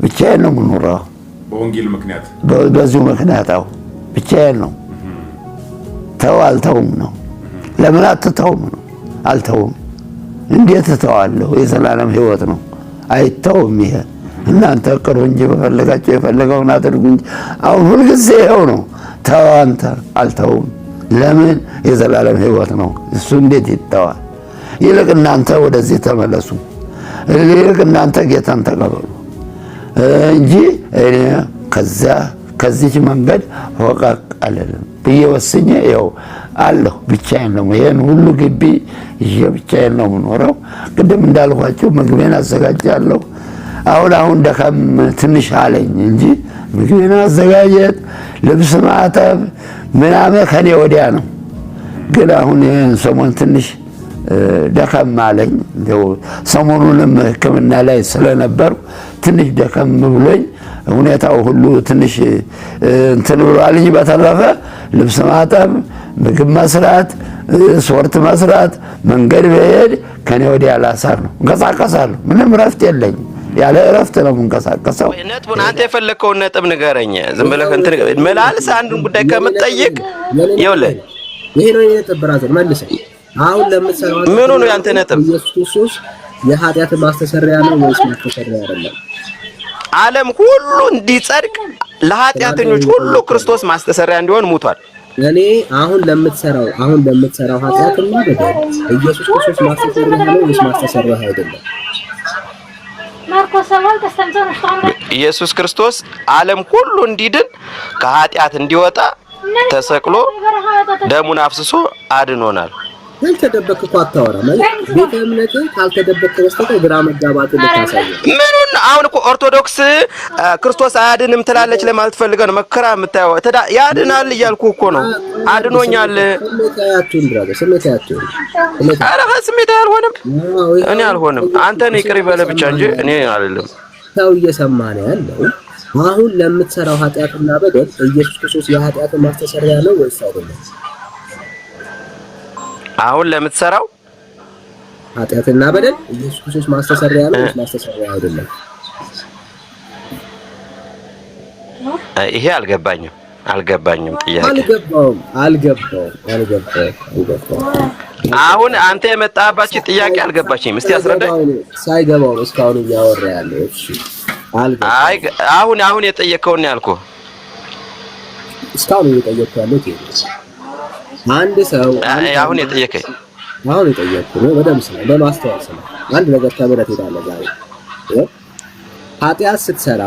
ብቻዬን ነው የምኖረው። በወንጌል ምክንያት በዚሁ ምክንያት ብቻዬን ነው። ተው አልተውም ነው። ለምን አትተውም ነው? አልተውም። እንዴት እተዋለሁ? የዘላለም ሕይወት ነው። አይተውም። ይሄ እናንተ ቅሩ እንጂ በፈለጋችሁ የፈለገውን አድርጉ እንጂ አሁን ሁልጊዜ ይኸው ነው። ተው አንተ አልተውም። ለምን? የዘላለም ሕይወት ነው። እሱ እንዴት ይተዋል? ይልቅ እናንተ ወደዚህ ተመለሱ። ይልቅ እናንተ ጌታን ተቀበሉ እንጂ እኔ ከዚች መንገድ ወቃቅ አልልም ብዬ ወስኜ ይኸው አለሁ። ብቻዬን ነው። ይሄን ሁሉ ግቢ ይዤ ብቻዬን ነው የምኖረው። ቅድም እንዳልኳችሁ ምግቤን አዘጋጃለሁ። አሁን ደከም ትንሽ አለኝ እንጂ ምግቤን አዘጋጀት፣ ልብስ ማጠብ ምናምን ከኔ ወዲያ ነው። ግን አሁን ይሄን ሰሞን ትንሽ ደከም አለኝ። ሰሞኑንም ሕክምና ላይ ስለነበርኩ ትንሽ ደከም ብሎኝ ሁኔታው ሁሉ ትንሽ እንትን ብሏል እንጂ በተረፈ ልብስ ማጠብ፣ ምግብ መስራት፣ ስፖርት መስራት፣ መንገድ በሄድ ከኔ ወዲያ ላሳር ነው። እንቀሳቀሳለሁ። ምንም እረፍት የለኝም። ያለ እረፍት ነው የምንቀሳቀሰው። ነጥቡን አንተ የፈለከውን ነጥብ ንገረኝ። ዝም ብለህ እንትን መላልስ አንዱን ጉዳይ ከምትጠይቅ ይኸውልህ፣ ይሄ ነው የነጥብ ብራዘር መልሰህ አሁን ለምትሰራው ምኑ ነው ያንተ ነጥብ? ኢየሱስ ክርስቶስ የኃጢአት ማስተሰሪያ ነው ወይስ ማስተሰሪያ አይደለም? ዓለም ሁሉ እንዲጸድቅ ለኃጢአተኞች ሁሉ ክርስቶስ ማስተሰሪያ እንዲሆን ሙቷል። እኔ አሁን ለምትሰራው ኃጢአትና በደል ኢየሱስ ክርስቶስ ማስተሰሪያ ነው ወይስ ማስተሰሪያ አይደለም? ኢየሱስ ክርስቶስ ዓለም ሁሉ እንዲድን ከኃጢአት እንዲወጣ ተሰቅሎ ደሙን አፍስሶ አድኖናል። ካልተደበክ እኮ አታወራም። ቤተ እምነት ካልተደበክ በስተቀር ግራ መጋባት ልታሳይ ምኑን? አሁን እኮ ኦርቶዶክስ ክርስቶስ አያድንም ትላለች ለማለት ፈልገህ ነው መከራ የምታየው። ያድናል እያልኩ እኮ ነው። አድኖኛል። ስሜት አልሆንም። እኔ አልሆንም። አንተ ነህ ይቅር ይበለ ብቻ እንጂ እኔ አይደለም። ሰው እየሰማ ነው ያለው። አሁን ለምትሰራው ኃጢአትና በደል ኢየሱስ ክርስቶስ የኃጢአት ማስተሰሪያ ነው ወይስ አይደለም? አሁን ለምትሰራው ኃጢአትና በደል ኢየሱስ ክርስቶስ ማስተሰሪያ ነው ወይስ ማስተሰሪያ አይደለም? ይሄ አልገባኝም ጥያቄ አልገባውም። አሁን አንተ የመጣህባችሁ ጥያቄ አልገባችኝም። እስቲ አስረዳኝ። ሳይገባው እስካሁን እያወራ ያለው እሺ አሁን የጠየቀውን ያልኩህ እስካሁን እየጠየቀው ያለው አንድ ሰው አሁን የጠየቀኝ ነው። በደምብ ስለ በማስተዋል ስለ አንድ ነገር ተምረህ ትሄዳለህ። ዛሬ ኃጢአት ስትሰራ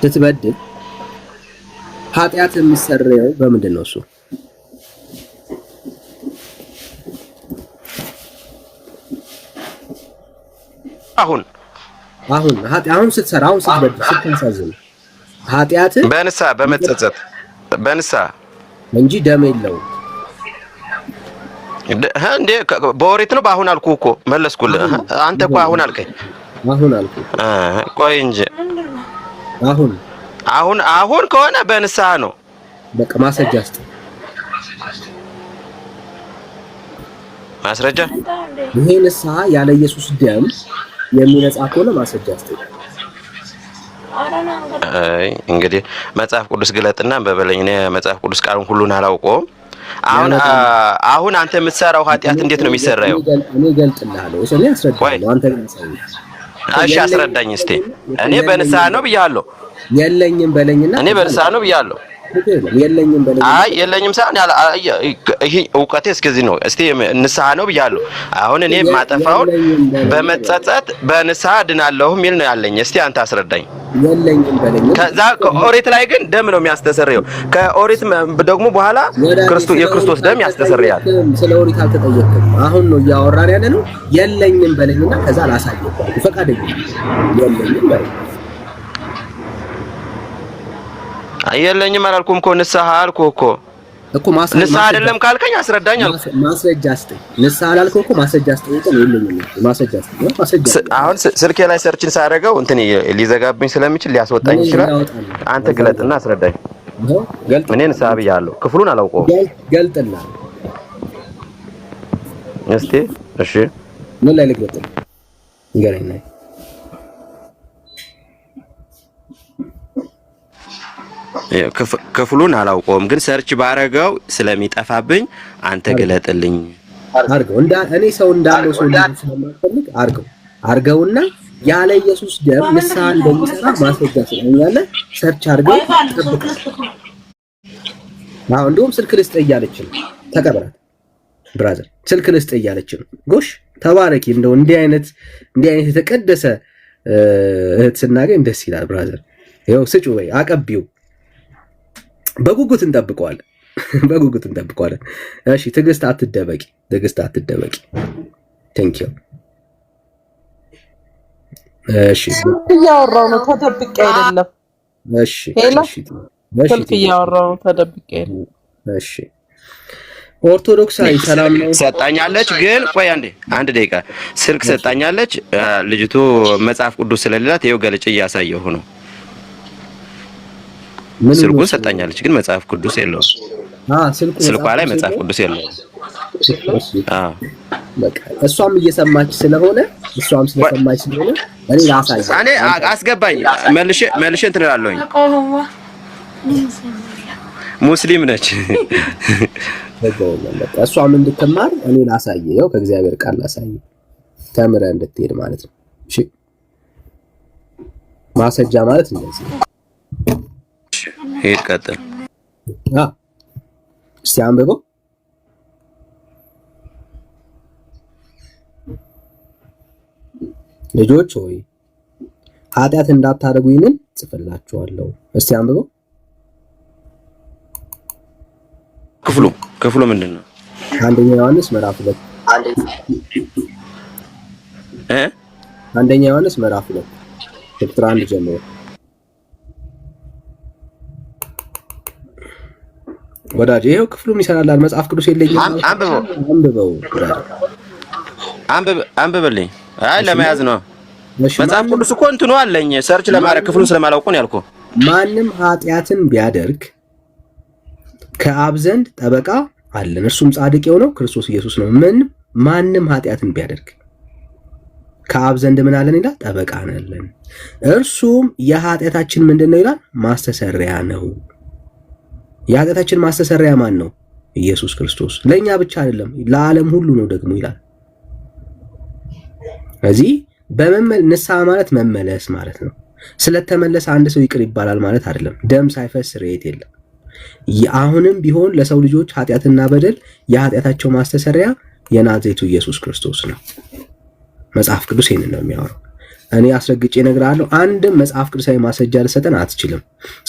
ስትበድል ኃጢአት የሚሰረየው በምንድን ነው? እሱ አሁን ስትሰራ ስትበድል ስታሳዝን ኃጢአት በንስሐ በመጸጸት በንስሐ እንጂ ደም የለውም እንዴ? በወሬት ነው። በአሁን አልኩህ እኮ መለስኩልህ። አንተ እኮ አሁን አልከኝ። ቆይ እንጂ አሁን ከሆነ በንስሐ ነው። በቃ ማስረጃ ይሄ ንስሐ ያለ ኢየሱስ ደም የሚነጻ ከሆነ ማስረጃ እንግዲህ መጽሐፍ ቅዱስ ግለጥና በበለኝ። እኔ መጽሐፍ ቅዱስ ቃሉን ሁሉን አላውቀውም። አሁን አንተ የምትሰራው ኃጢአት እንዴት ነው የሚሰራው? እኔ ገልጥልሃለሁ። እኔ አስረዳለሁ። አንተ ግን እሺ አስረዳኝ እስቲ። እኔ በንስሐ ነው ብያለሁ። የለኝም በለኝና እኔ በንስሐ ነው ብያለሁ። የለኝም በለኝ። የለኝም ሳይሆን ይሄ እውቀቴ እስከዚህ ነው። እስቲ ንስሐ ነው ብያለሁ። አሁን እኔ ማጠፋውን በመጸጸት በንስሐ ድናለሁ የሚል ነው ያለኝ። እስቲ አንተ አስረዳኝ። የለኝም በለኝ። ከዛ ከኦሪት ላይ ግን ደም ነው የሚያስተሰርየው። ከኦሪት ደግሞ በኋላ የክርስቶስ ደም ያስተሰርያል። ስለ ኦሪት አልተጠየቅም። አሁን ነው እያወራን ያለ ነው። የለኝም በለኝና ከዛ ላሳየው ፈቃደኛ የለኝም በለኝ። የለኝም አላልኩም እኮ ንስሐ አልኩህ እኮ ንስሐ አይደለም ካልከኝ አስረዳኝ አልኩህ። ማስረጃ አስጠኝ። ንስሐ አላልኩህ እኮ ማስረጃ አስጠኝ። የለኝም ማስረጃ አስጠኝ። አሁን ስልኬ ላይ ሰርችን ሳደርገው እንትን ሊዘጋብኝ ስለሚችል ሊያስወጣኝ ይችላል። አንተ ግለጥና አስረዳኝ። እኔ ንስሐ ብያለሁ። ክፍሉን አላውቀውም። ገልጥና እስቲ እሺ ምን ላይ ልግለጥ? ንገረኝ። ክፍሉን አላውቀውም፣ ግን ሰርች ባረገው ስለሚጠፋብኝ አንተ ገለጥልኝ አርገው። እኔ ሰው እንዳለው ሰው ስለማልፈልግ አርገውና ያለ ኢየሱስ ደም ንስሐ እንደሚሰራ ማስረጃ ስለኛለ ሰርች አርገው ጠብቅ። እንደውም ስልክ ልስጥ እያለች ነው። ተቀበላት ብራዘር፣ ስልክ ልስጥ እያለች ነው። ጎሽ ተባረኪ። እንደው እንዲህ አይነት የተቀደሰ እህት ስናገኝ ደስ ይላል ብራዘር። ይኸው ስጩ ወይ አቀቢው። በጉጉት እንጠብቀዋለን። እሺ ትዕግስት አትደበቂ። ቴንክ ዩ። እሺ እያወራሁ ነው፣ ተደብቄ አይደለም። እሺ ስልክ እያወራሁ ነው፣ ተደብቄ አይደለም። እሺ ኦርቶዶክሳዊ ሰላም ነው ሰጣኛለች። ግን ቆይ አንድ ደቂቃ ስልክ ሰጣኛለች ልጅቱ። መጽሐፍ ቅዱስ ስለሌላት ይኸው ገልጬ እያሳየሁ ነው። ስልኩን ሰጣኛለች፣ ግን መጽሐፍ ቅዱስ የለውም። ስልኳ ላይ መጽሐፍ ቅዱስ የለውም። በቃ እሷም እየሰማች ስለሆነ እኔ ላሳይ። እኔ አስገባኝ መልሼ እንትን እላለሁኝ። ሙስሊም ነች። እሷም እንድትማር እኔ ላሳየው፣ ከእግዚአብሔር ቃል ላሳየው፣ ተምረህ እንድትሄድ ማለት ነው። እሺ ማስረጃ ማለት እንደዚህ ነው። ሄድ ቀጥል። እስቲ አንብበው። ልጆች ሆይ ኃጢአት እንዳታደርጉ ይህንን ጽፍላችኋለሁ። እስቲ አንብበው። ክፍሉ ምንድን ነው? አንደኛ ዮሐንስ ምዕራፍ 2 አንደኛ ዮሐንስ ምዕራፍ 2 ቁጥር 1 ጀምሮ ወዳጄ ይሄው ክፍሉም ይሰራላል። መጽሐፍ ቅዱስ የለኝም። አንብበልኝ። አይ ለመያዝ ነው። መጽሐፍ ቅዱስ እኮ እንትኑ አለኝ፣ ሰርች ለማድረግ ክፍሉን ስለማላውቀው ነው ያልኩህ። ማንም ኃጢአትን ቢያደርግ ከአብ ዘንድ ጠበቃ አለን፣ እርሱም ጻድቅ የሆነው ክርስቶስ ኢየሱስ ነው። ማንም ኃጢአትን ቢያደርግ ከአብ ዘንድ ምን አለን ይላል? ጠበቃ አለን። እርሱም የኃጢአታችን ምንድነው ይላል? ማስተሰሪያ ነው። የኃጢአታችን ማስተሰሪያ ማን ነው? ኢየሱስ ክርስቶስ። ለኛ ብቻ አይደለም ለዓለም ሁሉ ነው ደግሞ ይላል። ስለዚህ ንስሐ ማለት መመለስ ማለት ነው። ስለተመለሰ አንድ ሰው ይቅር ይባላል ማለት አይደለም። ደም ሳይፈስ ስርየት የለም። አሁንም ቢሆን ለሰው ልጆች ኃጢአትና በደል የኃጢአታቸው ማስተሰሪያ የናዝሬቱ ኢየሱስ ክርስቶስ ነው። መጽሐፍ ቅዱስ ይህንን ነው የሚያወራው። እኔ አስረግጬ እነግርሃለሁ፣ አንድም መጽሐፍ ቅዱሳዊ ማስረጃ ልሰጠን አትችልም።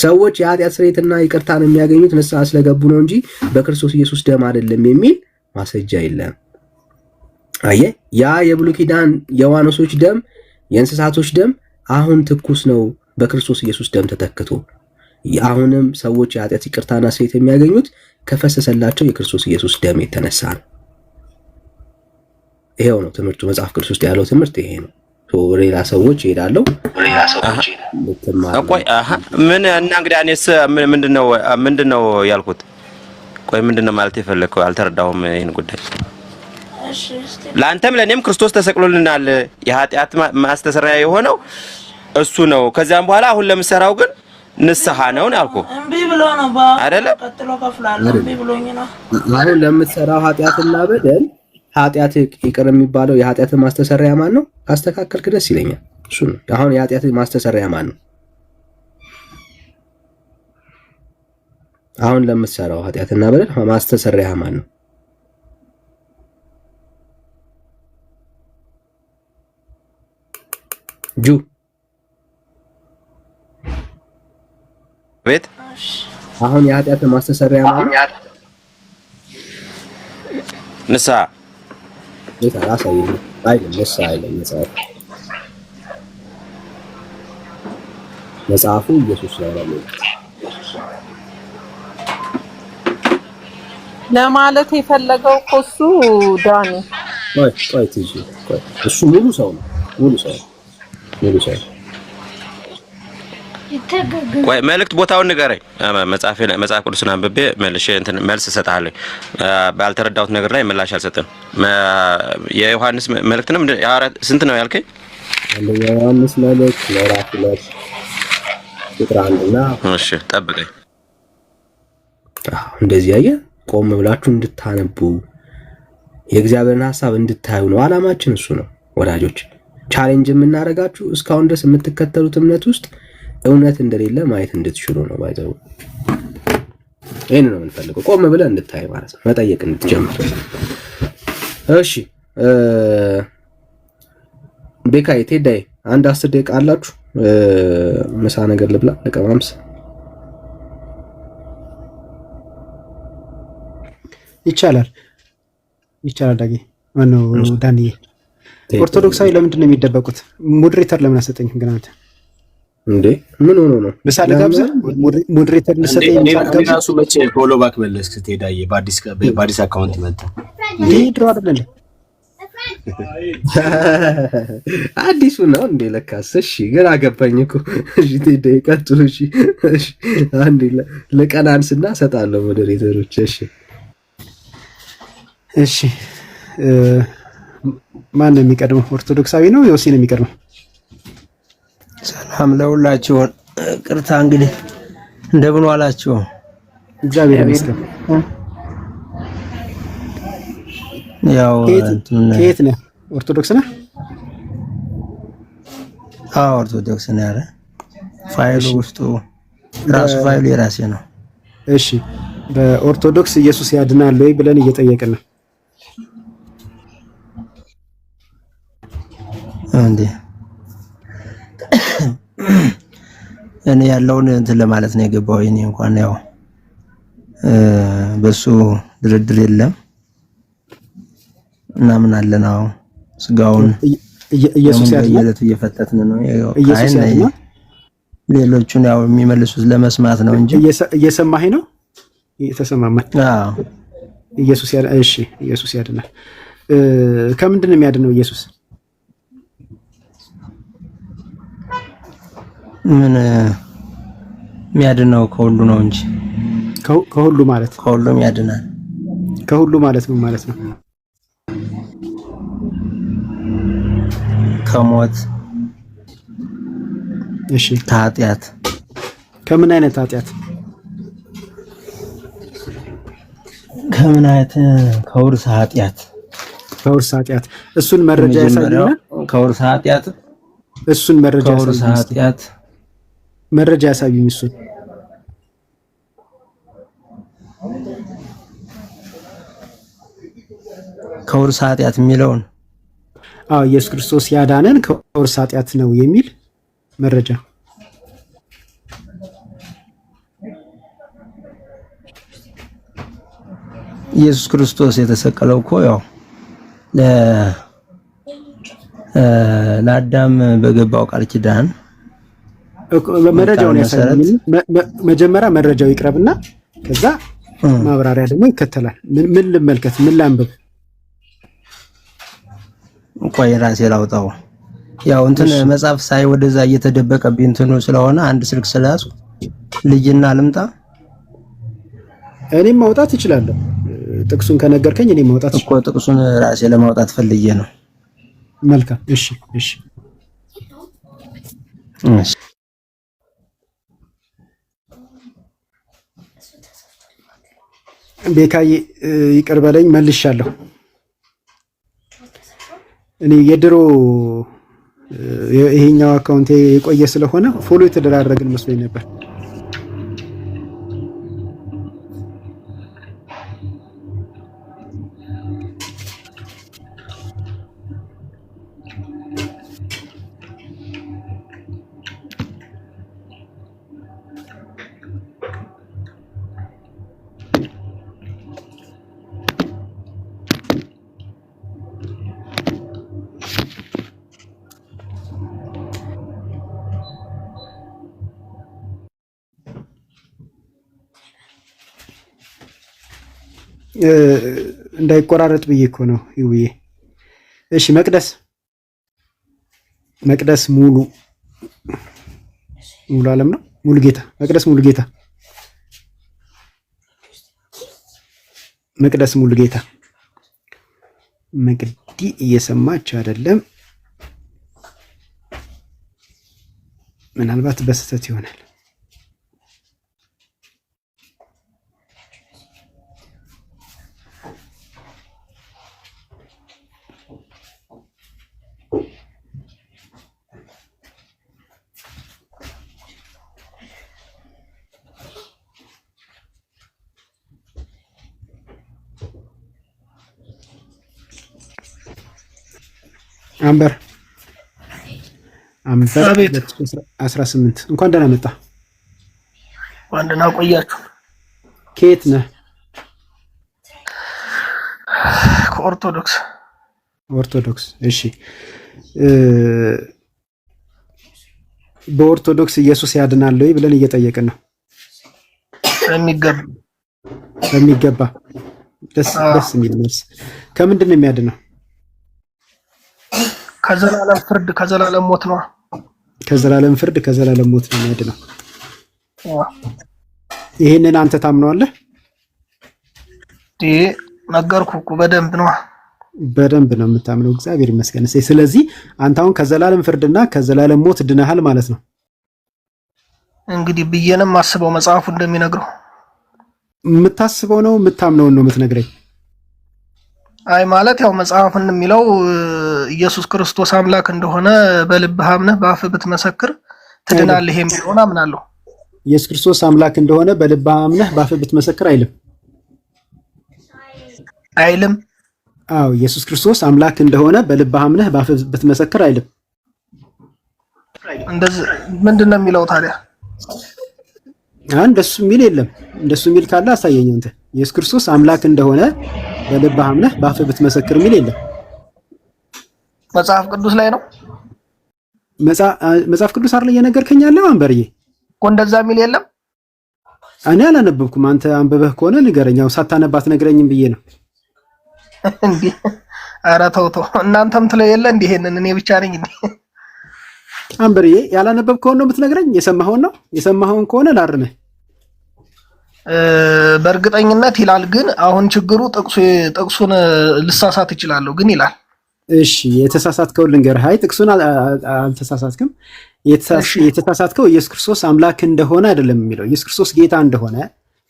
ሰዎች የኃጢአት ስርየትና ይቅርታን የሚያገኙት ንስሐ ስለገቡ ነው እንጂ በክርስቶስ ኢየሱስ ደም አይደለም የሚል ማስረጃ የለም። አየህ፣ ያ የብሉይ ኪዳን የዋኖሶች ደም፣ የእንስሳቶች ደም አሁን ትኩስ ነው በክርስቶስ ኢየሱስ ደም ተተክቶ። አሁንም ሰዎች የኃጢአት ይቅርታና ስርየት የሚያገኙት ከፈሰሰላቸው የክርስቶስ ኢየሱስ ደም የተነሳ ነው። ይሄው ነው ትምህርቱ። መጽሐፍ ቅዱስ ውስጥ ያለው ትምህርት ይሄ ነው። ሌላ ሰዎች ይሄዳሉ። ቆይ ምን እና እንግዲህ እኔስ ምንድነው ያልኩት? ቆይ ምንድነው ማለት የፈለከው? አልተረዳሁም ይሄን ጉዳይ። ለአንተም ለእኔም ክርስቶስ ተሰቅሎልናል። የኃጢአት ማስተሰሪያ የሆነው እሱ ነው። ከዛም በኋላ አሁን ለምሰራው ግን ንስሐ ነው ያልኩህ እምቢ ብሎ ነው አይደለ? ቀጥሎ ከፍላለሁ እምቢ ብሎኝ ነው። አሁን ለምትሰራው ኃጢአትና በደል ኃጢአት ይቅር የሚባለው የኃጢአት ማስተሰሪያ ማን ነው? አስተካከልክ ደስ ይለኛል። እሱ ነው። አሁን የኃጢአት ማስተሰሪያ ማን ነው? አሁን ለምትሰራው ኃጢአትና በደል ማስተሰሪያ ማን ነው? ጁ ቤት አሁን የኃጢአት ማስተሰሪያ ማን ነው? ንስሐ መጽሐፉ ኢየሱስ ነው ለማለት የፈለገው እኮ እሱ ዳኒ እሱ ሙሉ ሰው ነው። ቆይ መልእክት ቦታውን ንገረኝ። መጽሐፍ ቅዱስን አንብቤ መልስ እሰጥሃለሁ። ባልተረዳሁት ነገር ላይ ምላሽ አልሰጥም። የዮሐንስ መልእክትንም ስንት ነው ያልከኝ? አንደኛ ዮሐንስ መልእክት ምዕራፍ 2 ቁጥር 1 እና እሺ ጠብቀኝ። እንደዚህ ያየ ቆም ብላችሁ እንድታነቡ የእግዚአብሔርን ሐሳብ እንድታዩ ነው ዓላማችን። እሱ ነው ወዳጆች። ቻሌንጅ የምናደርጋችሁ እስካሁን ድረስ የምትከተሉት እምነት ውስጥ እውነት እንደሌለ ማየት እንድትችሉ ነው። ባይዘው ይሄን ነው የምንፈልገው። ቆም ብለህ እንድታይ ማለት ነው፣ መጠየቅ እንድትጀምር። እሺ ቤካዬ ቴዳዬ አንድ 10 ደቂቃ አላችሁ? ምሳ ነገር ልብላ ለቀማምስ ይቻላል ዳጊ ማነው ዳንዬ? ኦርቶዶክሳዊ ለምንድን ነው የሚደበቁት? ሞዴሬተር ለምን አሰጠኝ ግን አንተ እንዴ? ምን ሆኖ ነው? ምሳ ልጋብዛ? ሞዴሬተር ልሰጠኝ ራሱ መቼ ፎሎ ባክ መለስክ? ቴዳዬ በአዲስ አካውንት ይመጣ እንዴ? ድሮ አይደለ አዲሱ ነው እንዴ? ለካስ እሺ፣ ግን አገባኝ እኮ። እሺ ቴዳዬ ቀጥሉ። እሺ አንዴ ለቀናንስና ሰጣለሁ ሞዴሬተሮች። እሺ ማን ነው የሚቀድመው? ኦርቶዶክሳዊ ነው ዮሲ ነው የሚቀድመው? ሰላም ለሁላችሁ። ቅርታ እንግዲህ እንደምን ዋላችሁ? እግዚአብሔር ይመስገን። ያው ከየት ነህ? ኦርቶዶክስ ነህ? አዎ ኦርቶዶክስ ነኝ። ኧረ ፋይሉ ውስጡ ራሱ ፋይሉ የራሴ ነው። እሺ በኦርቶዶክስ ኢየሱስ ያድናል ወይ ብለን እየጠየቅን ነው። እንዴ እኔ ያለውን እንትን ለማለት ነው የገባው። እኔ እንኳን ያው በሱ ድርድር የለም እና ምን አለናው ስጋውን ኢየሱስ ያድናል እየፈተትን ነው። ኢየሱስ ያድናል። ሌሎቹን ያው የሚመልሱት ለመስማት ነው እንጂ እየሰማህ ነው። እየተሰማማኝ አዎ ኢየሱስ ያድናል። እሺ ኢየሱስ ያድናል። ከምንድን ነው የሚያድነው ኢየሱስ? ምን የሚያድነው ከሁሉ ነው እንጂ ከሁሉ ማለት ከሁሉም ያድናል። ከሁሉ ማለት ምን ማለት ነው? ከሞት እሺ ከኃጢአት። ከምን አይነት ኃጢአት? ከምን አይነት? ከውርስ ኃጢአት። ከውርስ ኃጢአት። እሱን መረጃ ያሳየናል። ከውርስ ኃጢአት። እሱን መረጃ ያሳየናል። ከውርስ ኃጢአት መረጃ ያሳዩኝ። እሱን ከውርስ ኃጢአት የሚለውን አዎ ኢየሱስ ክርስቶስ ያዳነን ከውርስ ኃጢአት ነው የሚል መረጃ። ኢየሱስ ክርስቶስ የተሰቀለው እኮ ያው ለአዳም በገባው ቃል ኪዳን መረጃውን ያሳያል። መጀመሪያ መረጃው ይቅረብና ከዛ ማብራሪያ ደግሞ ይከተላል። ምን ልመልከት? ምን ላንብብ? ቆይ ራሴ ላውጣው። ያው እንትን መጽሐፍ ሳይ ወደዛ እየተደበቀብኝ እንትኑ ስለሆነ አንድ ስልክ ስለያዝኩ ልጅና ልምጣ። እኔም ማውጣት እችላለሁ። ጥቅሱን ከነገርከኝ እኔም ማውጣት እኮ ጥቅሱን ራሴ ለማውጣት ፈልጌ ነው። መልካም። እሺ እሺ እሺ ቤካዬ ይቅር በለኝ መልሻለሁ። እኔ የድሮ ይሄኛው አካውንቴ የቆየ ስለሆነ ፎሎ የተደራረግን መስሎኝ ነበር። እንዳይቆራረጥ ብዬ እኮ ነው ይውዬ። እሺ መቅደስ ሙሉ ዓለም ነው። ሙሉ ጌታ መቅደስ ሙሉ ጌታ መቅዲ እየሰማች አይደለም። ምናልባት በስህተት ይሆናል። አንበር 18 እንኳን ደህና መጣ። እንኳን ደህና ቆያችሁ። ከየት ነህ? ከኦርቶዶክስ። ኦርቶዶክስ። እሺ በኦርቶዶክስ ኢየሱስ ያድናል ወይ ብለን እየጠየቅን ነው። በሚገባ ደስ የሚል መልስ። ከምንድን ነው የሚያድነው? ከዘላለም ፍርድ ከዘላለም ሞት ነው። ከዘላለም ፍርድ ከዘላለም ሞት ነው የሚያድነው። ይሄንን አንተ ታምነዋለህ? ነገርኩህ እኮ በደንብ ነው። በደንብ ነው የምታምነው። እግዚአብሔር ይመስገን። ስለዚህ አንተ አሁን ከዘላለም ፍርድና ከዘላለም ሞት ድነሃል ማለት ነው። እንግዲህ ብዬንም አስበው መጽሐፉ እንደሚነግረው የምታስበው ነው የምታምነውን ነው የምትነግረኝ? አይ ማለት ያው መጽሐፉን የሚለው ኢየሱስ ክርስቶስ አምላክ እንደሆነ በልብህ አምነህ በአፍህ ብትመሰክር ትድናለህ የሚለውን አምናለሁ። ኢየሱስ ክርስቶስ አምላክ እንደሆነ በልብህ አምነህ በአፍህ ብትመሰክር አይልም? አይልም? አዎ ኢየሱስ ክርስቶስ አምላክ እንደሆነ በልብህ አምነህ በአፍህ ብትመሰክር አይልም? እንደዚህ ምንድነው የሚለው ታዲያ? እንደሱ የሚል የለም። እንደሱ የሚል ካለ አሳየኝ አንተ። ኢየሱስ ክርስቶስ አምላክ እንደሆነ በልብህ አምነህ በአፍህ ብትመሰክር የሚል የለም። መጽሐፍ ቅዱስ ላይ ነው። መጽሐፍ ቅዱስ አይደል እየነገርከኝ ያለው አንበርዬ? እኮ እንደዛ የሚል የለም። እኔ አላነበብኩም። አንተ አንብበህ ከሆነ ንገረኝ። ያው ሳታነባት ነግረኝም ብዬ ነው። እንዴ ኧረ ተው ተው፣ እናንተም ትለው የለ እንዴ? ይሄንን እኔ ብቻ ነኝ እንዴ? አንበርዬ ያላነበብከውን ነው የምትነግረኝ? የሰማኸውን ነው? የሰማኸውን ከሆነ ላርምህ። በእርግጠኝነት ይላል፣ ግን አሁን ችግሩ ጥቅሱን ልሳሳት እችላለሁ፣ ግን ይላል። እሺ የተሳሳትከውን ልንገርህ። አይ ጥቅሱን አልተሳሳትክም። የተሳሳትከው ኢየሱስ ክርስቶስ አምላክ እንደሆነ አይደለም የሚለው፣ ኢየሱስ ክርስቶስ ጌታ እንደሆነ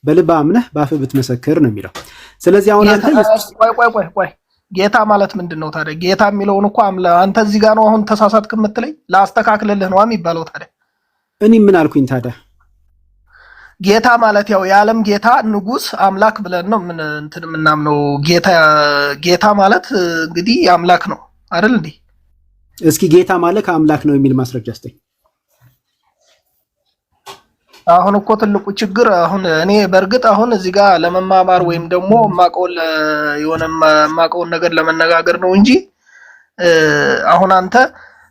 በልብህ አምነህ በአፍህ ብትመሰክር ነው የሚለው። ስለዚህ አሁን አንተ ቆይ ጌታ ማለት ምንድን ነው ታዲያ? ጌታ የሚለውን እኮ አንተ እዚህ ጋር ነው አሁን ተሳሳትክ የምትለኝ? ላስተካክልልህ ነው የሚባለው ታዲያ። እኔ ምን አልኩኝ ታዲያ? ጌታ ማለት ያው የዓለም ጌታ ንጉስ አምላክ ብለን ነው ምን እንትን የምናምነው። ጌታ ማለት እንግዲህ አምላክ ነው አይደል እንዴ? እስኪ ጌታ ማለት አምላክ ነው የሚል ማስረጃ ስጠኝ። አሁን እኮ ትልቁ ችግር አሁን እኔ በእርግጥ አሁን እዚህ ጋር ለመማማር ወይም ደግሞ የማውቀውን ነገር ለመነጋገር ነው እንጂ አሁን አንተ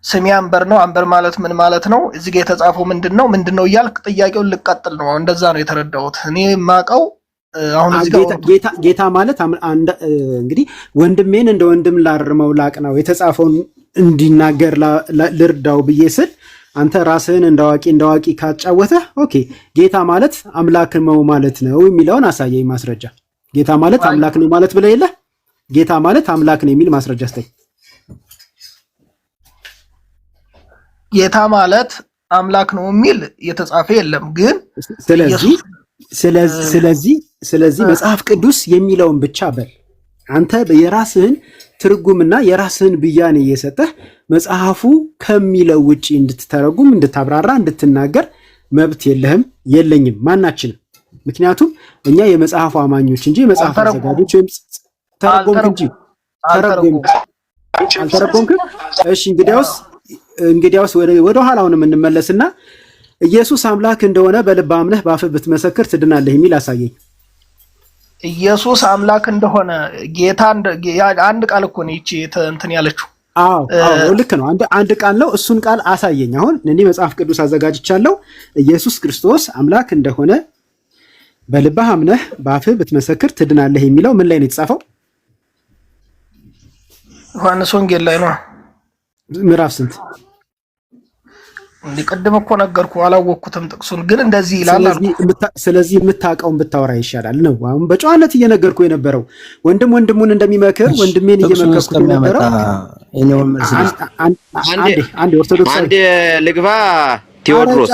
ስሜ አንበር ነው። አንበር ማለት ምን ማለት ነው? እዚህ ጋር የተጻፈው ምንድነው እያልክ ጥያቄውን ልቀጥል ነው። እንደዛ ነው የተረዳሁት እኔ የማውቀው። አሁን እዚህ ጋር ጌታ ማለት እንግዲህ ወንድሜን እንደ ወንድም ላርመው ላቅናው የተጻፈውን እንዲናገር ልርዳው ብዬ ስል አንተ ራስህን እንዳዋቂ ካጫወተህ ኦኬ ጌታ ማለት አምላክ ነው ማለት ነው የሚለውን አሳየኝ ማስረጃ። ጌታ ማለት አምላክ ነው ማለት ብለህ የለ? ጌታ ማለት አምላክ ነው የሚል ማስረጃ ስጠኝ። ጌታ ማለት አምላክ ነው የሚል የተጻፈ የለም። ግን ስለዚህ መጽሐፍ ቅዱስ የሚለውን ብቻ በል። አንተ የራስህን ትርጉምና የራስህን ብያኔ እየሰጠህ መጽሐፉ ከሚለው ውጪ እንድትተረጉም፣ እንድታብራራ፣ እንድትናገር መብት የለህም፣ የለኝም ማናችንም። ምክንያቱም እኛ የመጽሐፉ አማኞች እንጂ የመጽሐፍ አዘጋጆች ወይም አልተረጎምክም። እሺ እንግዲያውስ ወደ ኋላውን የምንመለስና ኢየሱስ አምላክ እንደሆነ በልብ አምነህ በአፍህ ብትመሰክር ትድናለህ የሚል አሳየኝ። ኢየሱስ አምላክ እንደሆነ ጌታ አንድ ቃል እኮ ነው ይቺ እንትን ያለችው። አዎ ልክ ነው። አንድ ቃል ነው። እሱን ቃል አሳየኝ። አሁን እኔ መጽሐፍ ቅዱስ አዘጋጅቻለሁ። ኢየሱስ ክርስቶስ አምላክ እንደሆነ በልብህ አምነህ በአፍህ ብትመሰክር ትድናለህ የሚለው ምን ላይ ነው የተጻፈው? ዮሐንስ ወንጌል ላይ ነው። ምዕራፍ ስንት? ቅድም እኮ ነገርኩ፣ አላወቅኩትም ጥቅሱን፣ ግን እንደዚህ ይላል። ስለዚህ የምታውቀውን ብታወራ ይሻላል ነው። አሁን በጨዋነት እየነገርኩ የነበረው ወንድም ወንድሙን እንደሚመክር ወንድሜን እየመከርኩ የነበረው። አንድ ኦርቶዶክስ አንድ ልግባ ቴዎድሮስ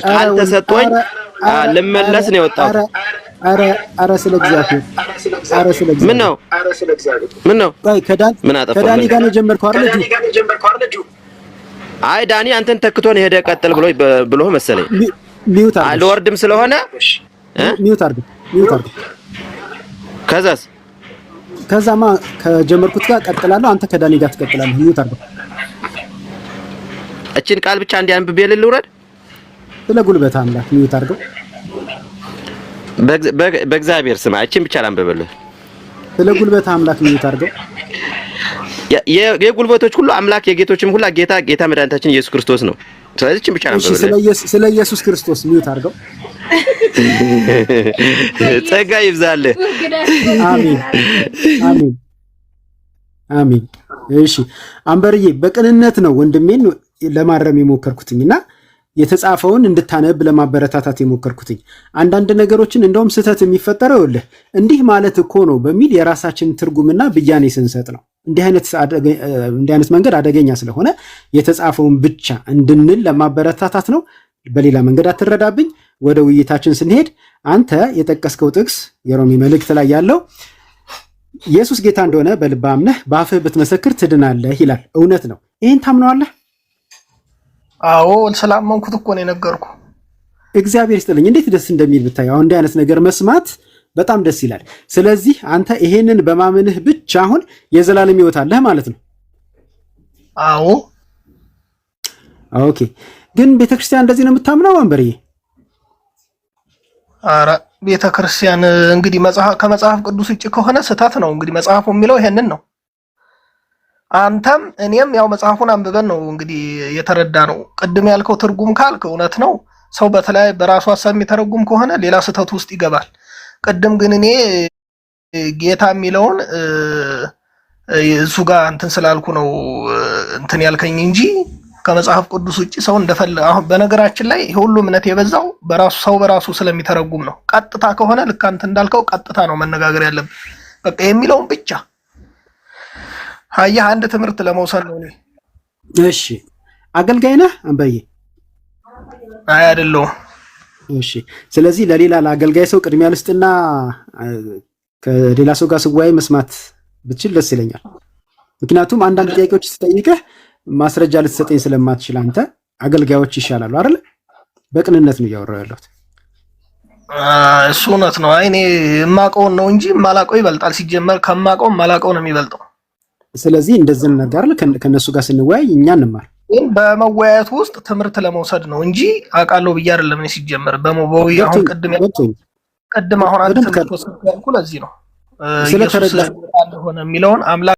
ቃል ተሰጥቶኝ ልመለስ ነው የወጣሁት። ኧረ ስለ እግዚአብሔር ምን ነው ከዳኒ ጋር ነው የጀመርከው አይደል? አይ ዳኒ አንተን ተክቶ ነው ሄደ ቀጥል ብሎ መሰለኝ። ሚውት አድርግ። አልወርድም ስለሆነ ሚውት አድርግ። ከዛስ ከዛማ ከጀመርኩት ጋር ቀጥላለሁ። አንተ ከዳኒ ጋር ትቀጥላለህ። ሚዩት አድርገው። እቺን ቃል ብቻ እንዲያንብብ ልውረድ። ስለ ጉልበት አምላክ ሚዩት አድርገው። በእግዚአብሔር ስም እቺን ብቻ ላንብብልህ። ስለ ጉልበት አምላክ ሚዩት አድርገው። የጉልበቶች ሁሉ አምላክ የጌቶችም ሁሉ ጌታ መድኃኒታችን ኢየሱስ ክርስቶስ ነው። ስለዚህ እቺን ብቻ ላንብብልህ። ስለ ኢየሱስ ክርስቶስ ሚዩት አድርገው። ጸጋ ይብዛልህ። አሜን አሜን አሜን። እሺ አንበርዬ በቅንነት ነው ወንድሜን ለማረም የሞከርኩትኝና የተጻፈውን እንድታነብ ለማበረታታት የሞከርኩትኝ አንዳንድ ነገሮችን እንደውም ስህተት የሚፈጠረው ይኸውልህ እንዲህ ማለት እኮ ነው በሚል የራሳችን ትርጉምና ብያኔ ስንሰጥ ነው። እንዲህ አይነት መንገድ አደገኛ ስለሆነ የተጻፈውን ብቻ እንድንል ለማበረታታት ነው። በሌላ መንገድ አትረዳብኝ። ወደ ውይይታችን ስንሄድ አንተ የጠቀስከው ጥቅስ የሮሚ መልእክት ላይ ያለው ኢየሱስ ጌታ እንደሆነ በልብህ አምነህ በአፍህ ብትመሰክር ትድናለህ ይላል። እውነት ነው። ይህን ታምነዋለህ? አዎ ስላመንኩት እኮ ነው የነገርኩህ። እግዚአብሔር ይስጥልኝ። እንዴት ደስ እንደሚል ብታይ። አሁን እንዲህ አይነት ነገር መስማት በጣም ደስ ይላል። ስለዚህ አንተ ይሄንን በማመንህ ብቻ አሁን የዘላለም ሕይወት አለህ ማለት ነው? አዎ። ኦኬ። ግን ቤተክርስቲያን እንደዚህ ነው የምታምነው አንበርዬ? አረ ቤተክርስቲያን እንግዲህ ከመጽሐፍ ቅዱስ ውጭ ከሆነ ስህተት ነው። እንግዲህ መጽሐፉ የሚለው ይሄንን ነው። አንተም እኔም ያው መጽሐፉን አንብበን ነው እንግዲህ የተረዳ ነው። ቅድም ያልከው ትርጉም ካልክ እውነት ነው። ሰው በተለይ በራሱ ሐሳብ የሚተረጉም ከሆነ ሌላ ስህተት ውስጥ ይገባል። ቅድም ግን እኔ ጌታ የሚለውን እሱ ጋር እንትን ስላልኩ ነው እንትን ያልከኝ እንጂ ከመጽሐፍ ቅዱስ ውጪ ሰው እንደፈለገ አሁን በነገራችን ላይ ሁሉ እምነት የበዛው በራሱ ስለሚተረጉም ነው። ቀጥታ ከሆነ ልክ አንተ እንዳልከው ቀጥታ ነው መነጋገር ያለብን። በቃ የሚለውን ብቻ አየህ፣ አንድ ትምህርት ለመውሰድ ነው። እሺ አገልጋይ ነህ አንበርዬ? አይ አይደለሁም። እሺ ስለዚህ ለሌላ ለአገልጋይ ሰው ቅድሚያ ልስጥና ከሌላ ሰው ጋር ስወያይ መስማት ብትችል ደስ ይለኛል። ምክንያቱም አንዳንድ ጥያቄዎች ስጠይቅህ ማስረጃ ልትሰጠኝ ስለማትችል አንተ አገልጋዮች ይሻላሉ አይደል? በቅንነት ነው እያወራሁ ያለሁት። እሱ እውነት ነው። አይ እኔ የማውቀውን ነው እንጂ የማላውቀው ይበልጣል። ሲጀመር ከማውቀው የማላውቀው ነው የሚበልጠው። ስለዚህ እንደዚህ ነገር ከነሱ ጋር ስንወያይ እኛ እንማር። ግን በመወያየት ውስጥ ትምህርት ለመውሰድ ነው እንጂ አውቃለሁ ብዬ አይደለም። እኔ ሲጀመር አሁን ቅድም አሁን አንተ ትምህርት ወሰድኩ ያልኩህ ለዚህ ነው። ስለተረዳ እንደሆነ የሚለውን አምላክ